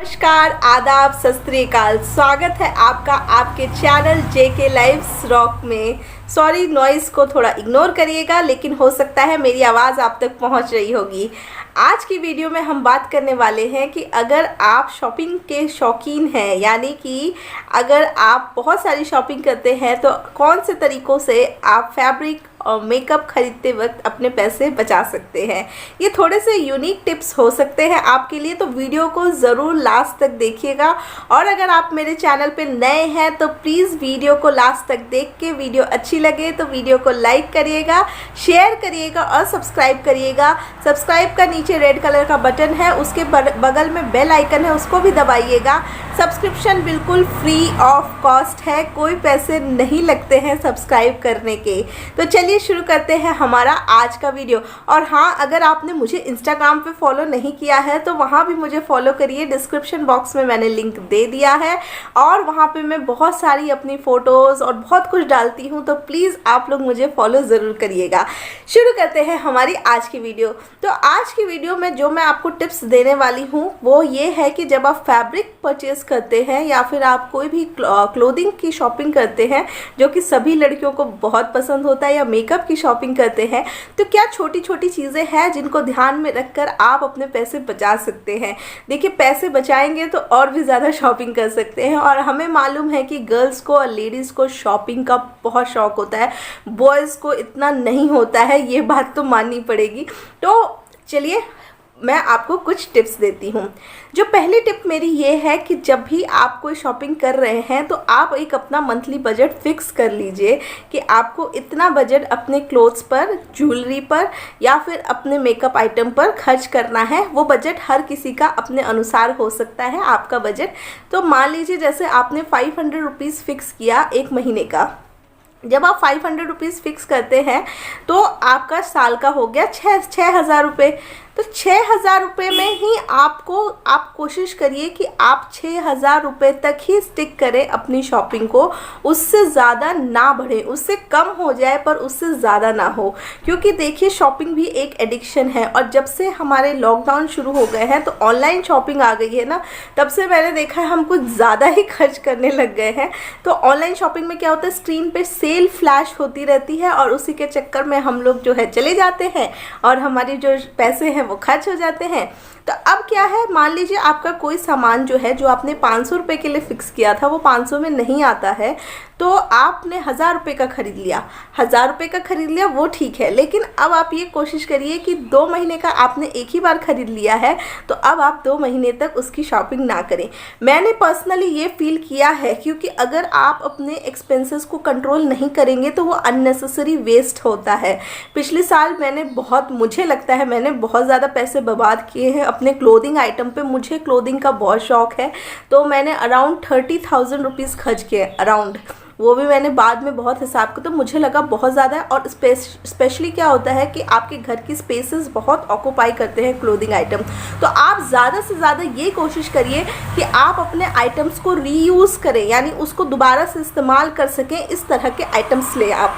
नमस्कार, आदाब, सत श्री अकाल। स्वागत है आपका आपके चैनल जेके लाइव्स रॉक में। सॉरी, नॉइज़ को थोड़ा इग्नोर करिएगा, लेकिन हो सकता है मेरी आवाज़ आप तक पहुंच रही होगी। आज की वीडियो में हम बात करने वाले हैं कि अगर आप शॉपिंग के शौकीन हैं, यानी कि अगर आप बहुत सारी शॉपिंग करते हैं, तो कौन से तरीक़ों से आप फैब्रिक और मेकअप खरीदते वक्त अपने पैसे बचा सकते हैं। ये थोड़े से यूनिक टिप्स हो सकते हैं आपके लिए, तो वीडियो को ज़रूर लास्ट तक देखिएगा। और अगर आप मेरे चैनल पे नए हैं तो प्लीज़ वीडियो को लास्ट तक देख के, वीडियो अच्छी लगे तो वीडियो को लाइक करिएगा, शेयर करिएगा और सब्सक्राइब करिएगा। सब्सक्राइब का नीचे रेड कलर का बटन है, उसके बगल में बेल आइकन है, उसको भी दबाइएगा। सब्सक्रिप्शन बिल्कुल फ्री ऑफ कॉस्ट है, कोई पैसे नहीं लगते हैं सब्सक्राइब करने के। तो चलिए शुरू करते हैं हमारा आज का वीडियो। और हाँ, अगर आपने मुझे इंस्टाग्राम पे फॉलो नहीं किया है तो वहाँ भी मुझे फॉलो करिए। डिस्क्रिप्शन बॉक्स में मैंने लिंक दे दिया है और वहाँ पे मैं बहुत सारी अपनी फ़ोटोज़ और बहुत कुछ डालती हूँ, तो प्लीज़ आप लोग मुझे फॉलो ज़रूर करिएगा। शुरू करते हैं हमारी आज की वीडियो। तो आज की वीडियो में जो मैं आपको टिप्स देने वाली हूँ वो ये है कि जब आप फैब्रिक परचेज़ करते हैं या फिर आप कोई भी क्लोथिंग की शॉपिंग करते हैं, जो कि सभी लड़कियों को बहुत पसंद होता है, या मेकअप की शॉपिंग करते हैं, तो क्या छोटी छोटी चीज़ें हैं जिनको ध्यान में रखकर आप अपने पैसे बचा सकते हैं। देखिए, पैसे बचाएंगे तो और भी ज़्यादा शॉपिंग कर सकते हैं। और हमें मालूम है कि गर्ल्स को और लेडीज़ को शॉपिंग का बहुत शौक़ होता है, बॉयज़ को इतना नहीं होता है, ये बात तो माननी पड़ेगी। तो चलिए मैं आपको कुछ टिप्स देती हूँ। जो पहली टिप मेरी ये है कि जब भी आप कोई शॉपिंग कर रहे हैं तो आप एक अपना मंथली बजट फिक्स कर लीजिए कि आपको इतना बजट अपने क्लोथ्स पर, ज्वेलरी पर या फिर अपने मेकअप आइटम पर खर्च करना है। वो बजट हर किसी का अपने अनुसार हो सकता है, आपका बजट। तो मान लीजिए जैसे आपने 500 रुपीज़ फिक्स किया एक महीने का। जब आप 500 रुपीज़ फिक्स करते हैं तो आपका साल का हो गया 6,000 रुपये। तो 6,000 रुपये में ही आप कोशिश करिए कि आप 6,000 रुपये तक ही स्टिक करें अपनी शॉपिंग को, उससे ज़्यादा ना बढ़े। उससे कम हो जाए पर उससे ज़्यादा ना हो, क्योंकि देखिए शॉपिंग भी एक एडिक्शन है। और जब से हमारे लॉकडाउन शुरू हो गए हैं तो ऑनलाइन शॉपिंग आ गई है ना, तब से मैंने देखा है हम कुछ ज़्यादा ही खर्च करने लग गए हैं। तो ऑनलाइन शॉपिंग में क्या होता है, स्क्रीन पर सेल फ्लैश होती रहती है और उसी के चक्कर में हम लोग जो है चले जाते हैं और हमारी जो पैसे हैं वो खर्च हो जाते हैं। तो अब क्या है, मान लीजिए आपका कोई सामान जो है, जो आपने 500 रुपये के लिए फ़िक्स किया था, वो 500 में नहीं आता है, तो आपने 1,000 रुपये का ख़रीद लिया। 1,000 रुपये का ख़रीद लिया वो ठीक है, लेकिन अब आप ये कोशिश करिए कि 2 महीने का आपने एक ही बार ख़रीद लिया है, तो अब आप 2 महीने तक उसकी शॉपिंग ना करें। मैंने पर्सनली ये फ़ील किया है, क्योंकि अगर आप अपने एक्सपेंसेस को कंट्रोल नहीं करेंगे तो वो अननेसेसरी वेस्ट होता है। पिछले साल मुझे लगता है मैंने बहुत ज़्यादा पैसे बर्बाद किए हैं अपने क्लोथिंग आइटम पे। मुझे क्लोथिंग का बहुत शौक़ है, तो मैंने अराउंड 30,000 रुपीज़ खर्च किए, अराउंड। वो भी मैंने बाद में बहुत हिसाब का, तो मुझे लगा बहुत ज़्यादा है। और स्पेशली क्या होता है कि आपके घर की स्पेसेस बहुत ऑक्यूपाई करते हैं क्लोथिंग आइटम। तो आप ज़्यादा से ज़्यादा ये कोशिश करिए कि आप अपने आइटम्स को रीयूज़ करें, यानी उसको दोबारा से इस्तेमाल कर सकें, इस तरह के आइटम्स ले आप।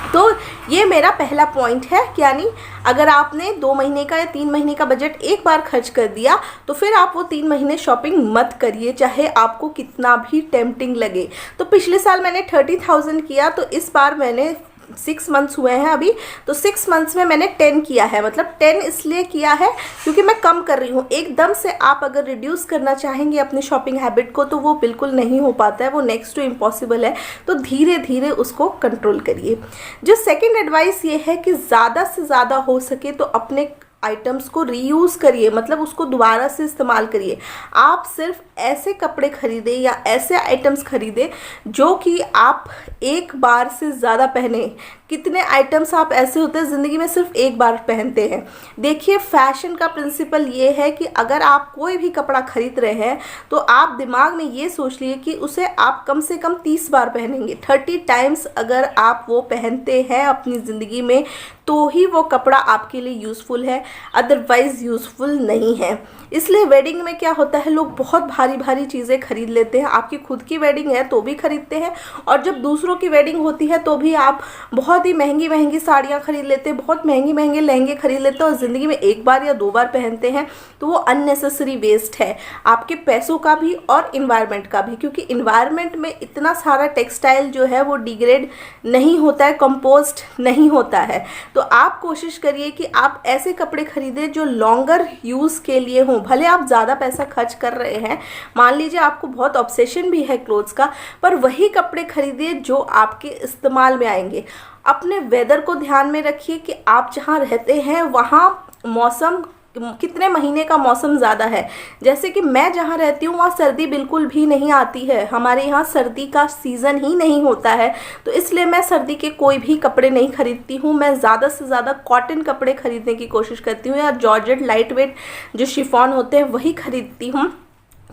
तो ये मेरा पहला पॉइंट है, यानी अगर आपने 2 महीने का या 3 महीने का बजट एक बार खर्च कर दिया तो फिर आप वो 3 महीने शॉपिंग मत करिए, चाहे आपको कितना भी टेम्पटिंग लगे। तो पिछले साल मैंने 30,000 किया, तो इस बार मैंने 6 मंथ्स हुए हैं अभी, तो 6 मंथ्स में मैंने 10 किया है। मतलब 10 इसलिए किया है क्योंकि मैं कम कर रही हूँ। एकदम से आप अगर रिड्यूस करना चाहेंगे अपनी शॉपिंग हैबिट को तो वो बिल्कुल नहीं हो पाता है, वो नेक्स्ट टू इम्पॉसिबल है। तो धीरे धीरे उसको कंट्रोल करिए। जो सेकंड एडवाइस ये है कि ज़्यादा से ज़्यादा हो सके तो अपने आइटम्स को रीयूज़ करिए, मतलब उसको दोबारा से इस्तेमाल करिए। आप सिर्फ ऐसे कपड़े खरीदें या ऐसे आइटम्स खरीदें जो कि आप एक बार से ज़्यादा पहने। कितने आइटम्स आप ऐसे होते हैं ज़िंदगी में सिर्फ एक बार पहनते हैं। देखिए, फैशन का प्रिंसिपल ये है कि अगर आप कोई भी कपड़ा खरीद रहे हैं तो आप दिमाग में ये सोच लिए कि उसे आप कम से कम 30 बार पहनेंगे। 30 टाइम्स अगर आप वो पहनते हैं अपनी ज़िंदगी में तो ही वो कपड़ा आपके लिए यूज़फुल है, अदरवाइज़ यूज़फुल नहीं है। इसलिए वेडिंग में क्या होता है, लोग बहुत भारी भारी चीज़ें खरीद लेते हैं। आपकी खुद की वेडिंग है तो भी खरीदते हैं, और जब दूसरों की वेडिंग होती है तो भी आप बहुत बहुत ही महंगी महंगी साड़ियाँ खरीद लेते हैं, बहुत महंगे महंगे लहंगे खरीद लेते हैं और ज़िंदगी में एक बार या 2 बार पहनते हैं, तो वो अननेसेसरी वेस्ट है आपके पैसों का भी और इन्वायरमेंट का भी, क्योंकि इन्वायरमेंट में इतना सारा टेक्सटाइल जो है वो डिग्रेड नहीं होता है, कंपोस्ट नहीं होता है। तो आप कोशिश करिए कि आप ऐसे कपड़े खरीदें जो लॉन्गर यूज़ के लिए हों। भले आप ज़्यादा पैसा खर्च कर रहे हैं, मान लीजिए आपको बहुत ऑब्सेशन भी है क्लोथ्स का, पर वही कपड़े खरीदिए जो आपके इस्तेमाल में आएंगे। अपने वेदर को ध्यान में रखिए कि आप जहाँ रहते हैं वहाँ मौसम कितने महीने का मौसम ज़्यादा है। जैसे कि मैं जहाँ रहती हूँ वहाँ सर्दी बिल्कुल भी नहीं आती है, हमारे यहाँ सर्दी का सीज़न ही नहीं होता है, तो इसलिए मैं सर्दी के कोई भी कपड़े नहीं खरीदती हूँ। मैं ज़्यादा से ज़्यादा कॉटन कपड़े खरीदने की कोशिश करती हूँ या जॉर्जेट लाइट वेट जो शिफॉन होते हैं वही खरीदती हूँ,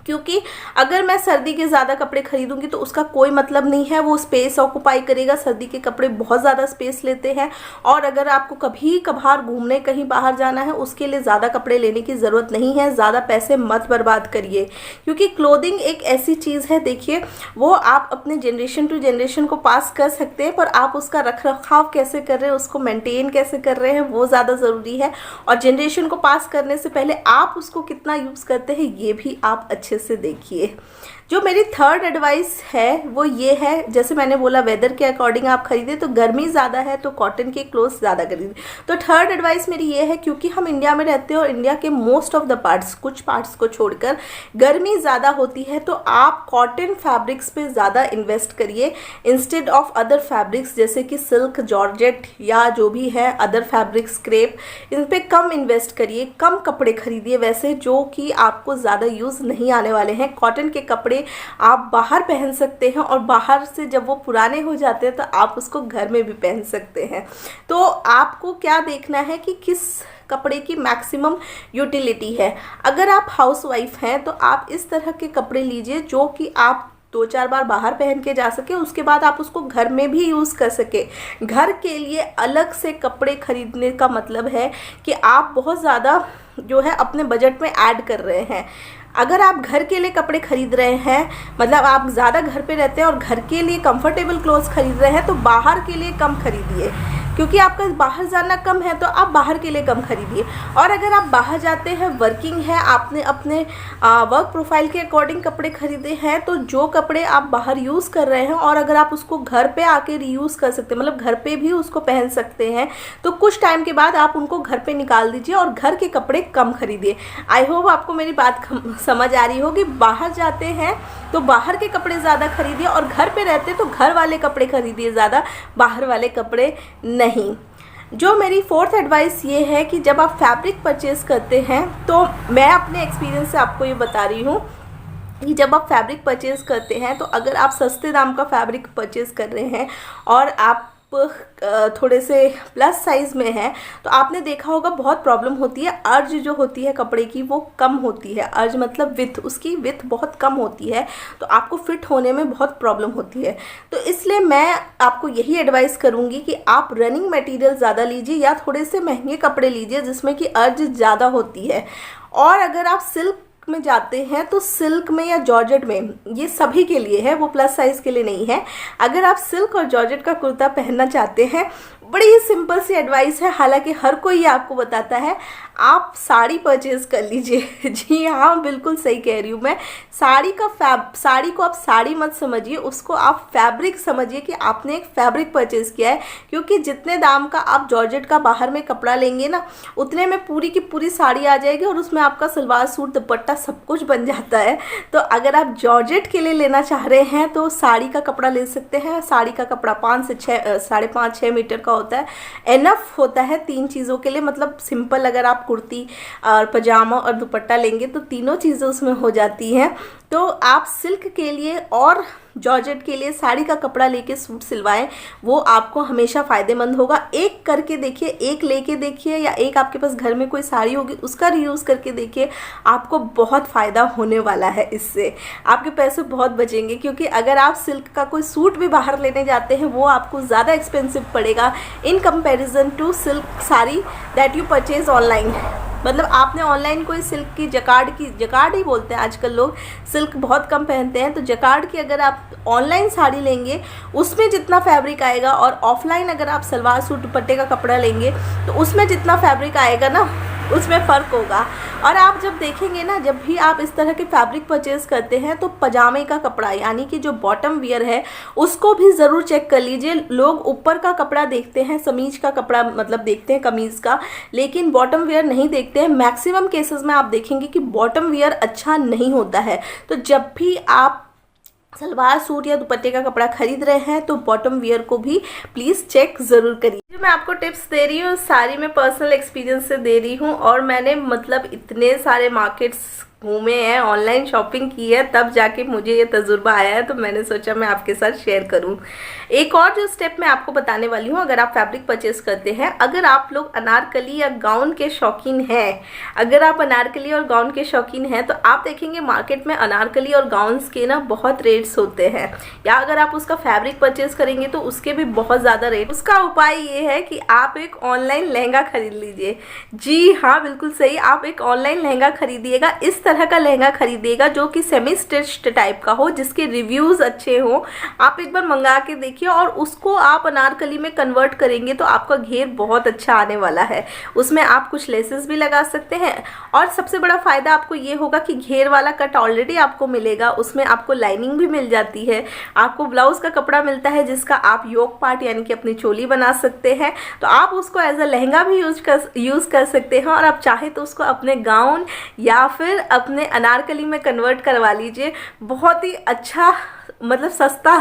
क्योंकि अगर मैं सर्दी के ज़्यादा कपड़े खरीदूंगी तो उसका कोई मतलब नहीं है, वो स्पेस ऑक्यूपाई करेगा। सर्दी के कपड़े बहुत ज़्यादा स्पेस लेते हैं, और अगर आपको कभी कभार घूमने कहीं बाहर जाना है उसके लिए ज़्यादा कपड़े लेने की ज़रूरत नहीं है। ज़्यादा पैसे मत बर्बाद करिए, क्योंकि क्लोथिंग एक ऐसी चीज़ है, देखिए वो आप अपने जनरेशन टू जनरेशन को पास कर सकते हैं, पर आप उसका रख रखाव कैसे कर रहे हैं, उसको मेंटेन कैसे कर रहे हैं, वो ज़्यादा ज़रूरी है। और जनरेशन को पास करने से पहले आप उसको कितना यूज़ करते हैं ये भी आप अच्छे से देखिए। जो मेरी थर्ड एडवाइस है वो ये है, जैसे मैंने बोला वेदर के अकॉर्डिंग आप खरीदें, तो गर्मी ज़्यादा है तो कॉटन के क्लोथ्स ज़्यादा खरीदें। तो थर्ड एडवाइस मेरी ये है, क्योंकि हम इंडिया में रहते हैं और इंडिया के मोस्ट ऑफ द पार्ट्स, कुछ पार्ट्स को छोड़कर गर्मी ज़्यादा होती है, तो आप कॉटन फैब्रिक्स पे ज़्यादा इन्वेस्ट करिए इंस्टेड ऑफ अदर फैब्रिक्स, जैसे कि सिल्क, जॉर्जेट या जो भी है अदर फैब्रिक्स, क्रेप, इन पर कम इन्वेस्ट करिए, कम कपड़े खरीदिए वैसे जो कि आपको ज़्यादा यूज़ नहीं आने वाले हैं। कॉटन के कपड़े आप बाहर पहन सकते हैं, और बाहर से जब वो पुराने हो जाते हैं तो आप उसको घर में भी पहन सकते हैं। तो आपको क्या देखना है कि किस कपड़े की मैक्सिमम यूटिलिटी है। अगर आप हाउसवाइफ हैं तो आप इस तरह के कपड़े लीजिए जो कि आप 2-4 बार बाहर पहन के जा सके, उसके बाद आप उसको घर में भी यूज़ कर सके। घर के लिए अलग से कपड़े खरीदने का मतलब है कि आप बहुत ज़्यादा जो है अपने बजट में ऐड कर रहे हैं। अगर आप घर के लिए कपड़े खरीद रहे हैं, मतलब आप ज़्यादा घर पे रहते हैं और घर के लिए कंफर्टेबल क्लोथ्स खरीद रहे हैं, तो बाहर के लिए कम खरीदिए, क्योंकि आपका बाहर जाना कम है तो आप बाहर के लिए कम खरीदिए। और अगर आप बाहर जाते हैं, वर्किंग है, आपने अपने वर्क प्रोफाइल के अकॉर्डिंग कपड़े खरीदे हैं, तो जो कपड़े आप बाहर यूज़ कर रहे हैं और अगर आप उसको घर पे आके रीयूज़ कर सकते हैं, मतलब घर पे भी उसको पहन सकते हैं, तो कुछ टाइम के बाद आप उनको घर पे निकाल दीजिए और घर के कपड़े कम खरीदिए। आई होप आपको मेरी बात समझ आ रही होगी। बाहर जाते हैं तो बाहर के कपड़े ज़्यादा खरीदिए, और घर पे रहते हैं तो घर वाले कपड़े खरीदिए ज़्यादा, बाहर वाले कपड़े नहीं। जो मेरी फोर्थ एडवाइस ये है कि जब आप फैब्रिक परचेज़ करते हैं, तो मैं अपने एक्सपीरियंस से आपको ये बता रही हूँ कि जब आप फैब्रिक परचेज़ करते हैं, तो अगर आप सस्ते दाम का फैब्रिक परचेज़ कर रहे हैं और आप थोड़े से प्लस साइज़ में है, तो आपने देखा होगा बहुत प्रॉब्लम होती है। अर्ज जो होती है कपड़े की वो कम होती है, अर्ज मतलब विथ, उसकी विथ बहुत कम होती है, तो आपको फिट होने में बहुत प्रॉब्लम होती है। तो इसलिए मैं आपको यही एडवाइस करूँगी कि आप रनिंग मटेरियल ज़्यादा लीजिए या थोड़े से महंगे कपड़े लीजिए जिसमें कि अर्ज ज़्यादा होती है। और अगर आप सिल्क में जाते हैं तो सिल्क में या जॉर्जेट में, ये सभी के लिए है, वो प्लस साइज़ के लिए नहीं है। अगर आप सिल्क और जॉर्जेट का कुर्ता पहनना चाहते हैं, बड़ी ही सिंपल सी एडवाइस है, हालांकि हर कोई ये आपको बताता है, आप साड़ी परचेज़ कर लीजिए। जी हाँ, बिल्कुल सही कह रही हूँ मैं। साड़ी को आप साड़ी मत समझिए, उसको आप फैब्रिक समझिए कि आपने एक फैब्रिक परचेज़ किया है, क्योंकि जितने दाम का आप जॉर्जेट का बाहर में कपड़ा लेंगे ना, उतने में पूरी की पूरी साड़ी आ जाएगी और उसमें आपका सलवार सूट दुपट्टा सब कुछ बन जाता है। तो अगर आप जॉर्जेट के लिए लेना चाह रहे हैं तो साड़ी का कपड़ा ले सकते हैं। साड़ी का कपड़ा 5 से 5.5-6 मीटर का होता है, एनफ होता है 3 चीज़ों के लिए। मतलब सिंपल अगर आप कुर्ती और पजामा और दुपट्टा लेंगे तो तीनों चीज़ें उसमें हो जाती हैं। तो आप सिल्क के लिए और जॉर्जेट के लिए साड़ी का कपड़ा लेके सूट सिलवाएं, वो आपको हमेशा फ़ायदेमंद होगा। एक करके देखिए, एक लेके देखिए, या एक आपके पास घर में कोई साड़ी होगी उसका रीयूज़ करके देखिए, आपको बहुत फ़ायदा होने वाला है। इससे आपके पैसे बहुत बचेंगे, क्योंकि अगर आप सिल्क का कोई सूट भी बाहर लेने जाते हैं वो आपको ज़्यादा एक्सपेंसिव पड़ेगा in comparison to silk sari that you purchase online. मतलब आपने ऑनलाइन कोई सिल्क की जकार्ड ही बोलते हैं आजकल लोग, सिल्क बहुत कम पहनते हैं, तो जकार्ड की अगर आप ऑनलाइन साड़ी लेंगे उसमें जितना फैब्रिक आएगा, और ऑफलाइन अगर आप सलवार सूट दुपट्टे का कपड़ा लेंगे तो उसमें जितना फैब्रिक आएगा ना, उसमें फ़र्क होगा। और आप जब देखेंगे ना, जब भी आप इस तरह के फैब्रिक परचेज़ करते हैं तो पजामे का कपड़ा यानी कि जो बॉटम वियर है उसको भी ज़रूर चेक कर लीजिए। लोग ऊपर का कपड़ा देखते हैं, समीज का कपड़ा मतलब देखते हैं कमीज़ का, लेकिन बॉटम वियर नहीं देखते हैं। मैक्सिमम केसेस में आप देखेंगे कि बॉटम वियर अच्छा नहीं होता है। तो जब भी आप सलवार सूट या दुपट्टे का कपड़ा खरीद रहे हैं तो बॉटम वियर को भी प्लीज़ चेक ज़रूर करिए। जो मैं आपको टिप्स दे रही हूँ सारी मैं पर्सनल एक्सपीरियंस से दे रही हूँ, और मैंने मतलब इतने सारे मार्केट्स घूमे हैं, ऑनलाइन शॉपिंग की है, तब जाके मुझे ये तजुर्बा आया है, तो मैंने सोचा मैं आपके साथ शेयर करूं। एक और जो स्टेप मैं आपको बताने वाली हूं, अगर आप फैब्रिक परचेस करते हैं, अगर आप लोग अनारकली या गाउन के शौकीन हैं, अगर आप अनारकली और गाउन के शौकीन हैं तो आप देखेंगे मार्केट में अनारकली और गाउन्स के ना बहुत रेट्स होते हैं, या अगर आप उसका फैब्रिक परचेस करेंगे तो उसके भी बहुत ज़्यादा रेट। उसका उपाय ये है कि आप एक ऑनलाइन लहंगा खरीद लीजिए। जी हाँ, बिल्कुल सही, आप एक ऑनलाइन लहंगा खरीदिएगा, इस तरह का लहंगा खरीदिएगा जो कि सेमी स्टिच्ड टाइप का हो, जिसके रिव्यूज़ अच्छे हों। आप एक बार मंगा के देखिए और उसको आप अनारकली में कन्वर्ट करेंगे तो आपका घेर बहुत अच्छा आने वाला है। उसमें आप कुछ लेसेस भी लगा सकते हैं, और सबसे बड़ा फ़ायदा आपको ये होगा कि घेर वाला कट ऑलरेडी आपको मिलेगा, उसमें आपको लाइनिंग भी मिल जाती है, आपको ब्लाउज़ का कपड़ा मिलता है जिसका आप योक पार्ट यानी कि अपनी चोली बना सकते हैं। तो आप उसको एज अ लहंगा भी यूज़ कर सकते हैं, और आप चाहे तो उसको अपने गाउन या फिर अपने अनारकली में कन्वर्ट करवा लीजिए। बहुत ही अच्छा मतलब सस्ता,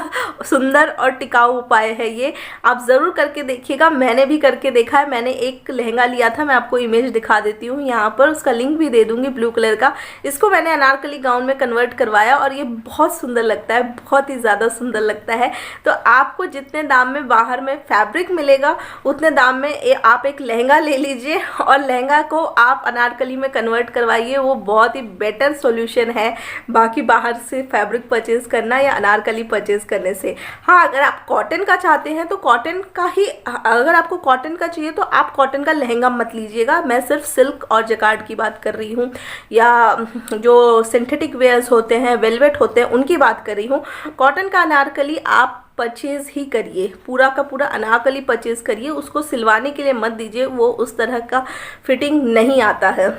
सुंदर और टिकाऊ उपाय है ये, आप ज़रूर करके देखिएगा। मैंने भी करके देखा है। मैंने एक लहंगा लिया था, मैं आपको इमेज दिखा देती हूँ यहाँ पर, उसका लिंक भी दे दूँगी, ब्लू कलर का। इसको मैंने अनारकली गाउन में कन्वर्ट करवाया और ये बहुत सुंदर लगता है, बहुत ही ज़्यादा सुंदर लगता है। तो आपको जितने दाम में बाहर में फैब्रिक मिलेगा उतने दाम में आप एक लहंगा ले लीजिए और लहंगा को आप अनारकली में कन्वर्ट करवाइए। वो बहुत ही बेटर सोल्यूशन है बाकी बाहर से फैब्रिक परचेज़ करना या अनारकली परचेज करने से। हाँ, अगर आप कॉटन का चाहते हैं तो कॉटन का ही, अगर आपको कॉटन का चाहिए तो आप कॉटन का लहंगा मत लीजिएगा। मैं सिर्फ सिल्क और जकार्ड की बात कर रही हूँ, या जो सिंथेटिक वेयर्स होते हैं, वेलवेट होते हैं, उनकी बात कर रही हूँ। कॉटन का अनारकली आप परचेज़ ही करिए, पूरा का पूरा अनारकली परचेज़ करिए, उसको सिलवाने के लिए मत दीजिए, वो उस तरह का फिटिंग नहीं आता है।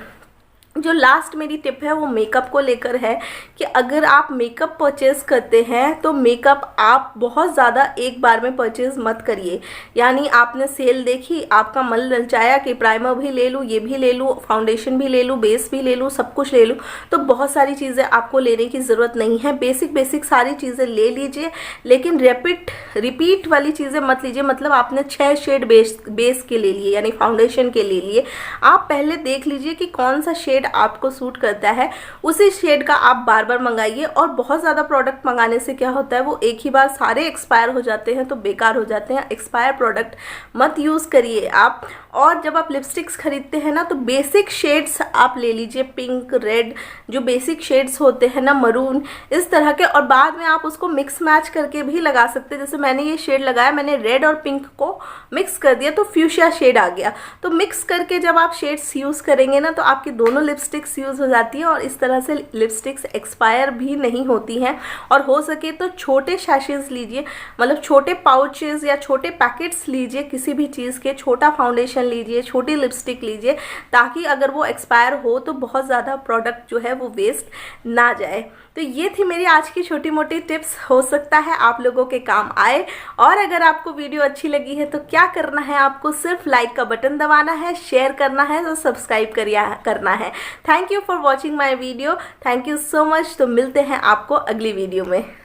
जो लास्ट मेरी टिप है वो मेकअप को लेकर है कि अगर आप मेकअप परचेज करते हैं तो मेकअप आप बहुत ज़्यादा एक बार में परचेज मत करिए। यानी आपने सेल देखी, आपका मन ललचाया कि प्राइमर भी ले लूँ, ये भी ले लूँ, फाउंडेशन भी ले लूँ, बेस भी ले लूँ, सब कुछ ले लूँ, तो बहुत सारी चीज़ें आपको लेने की ज़रूरत नहीं है। बेसिक सारी चीज़ें ले लीजिए, लेकिन रिपीट वाली चीज़ें मत लीजिए। मतलब आपने 6 शेड बेस के ले लिए यानी फाउंडेशन के ले लिए, आप पहले देख लीजिए कि कौन सा शेड आपको सूट करता है, उसी शेड का आप बार बार मंगाइए। और बहुत ज़्यादा प्रोडक्ट मंगाने से क्या होता है, वो एक ही बार सारे एक्सपायर हो जाते हैं तो बेकार हो जाते हैं। एक्सपायर प्रोडक्ट मत यूज़ करिए आप। और जब आप लिपस्टिक्स खरीदते हैं ना तो बेसिक शेड्स आप ले लीजिए, पिंक, रेड, जो बेसिक शेड्स होते हैं ना, मरून, इस तरह के, और बाद में आप उसको मिक्स मैच करके भी लगा सकते हैं। जैसे मैंने ये शेड लगाया, मैंने रेड और पिंक को मिक्स कर दिया तो फ्यूशिया शेड आ गया। तो मिक्स करके जब आप शेड्स यूज़ करेंगे ना तो आपकी दोनों लिपस्टिक्स यूज़ हो जाती है, और इस तरह से लिपस्टिक्स एक्सपायर भी नहीं होती हैं। और हो सके तो छोटे सैशेज लीजिए, मतलब छोटे पाउचेस या छोटे पैकेट्स लीजिए किसी भी चीज़ के, छोटा फाउंडेशन लीजिए, छोटी लिपस्टिक लीजिए, ताकि अगर वो एक्सपायर हो तो बहुत ज़्यादा प्रोडक्ट जो है वो वेस्ट ना जाए। तो ये थी मेरी आज की छोटी मोटी टिप्स, हो सकता है आप लोगों के काम आए। और अगर आपको वीडियो अच्छी लगी है तो क्या करना है, आपको सिर्फ लाइक का बटन दबाना है, शेयर करना है और सब्सक्राइब करना है। Thank you for watching my video, thank you so much. तो मिलते हैं आपको अगली वीडियो में।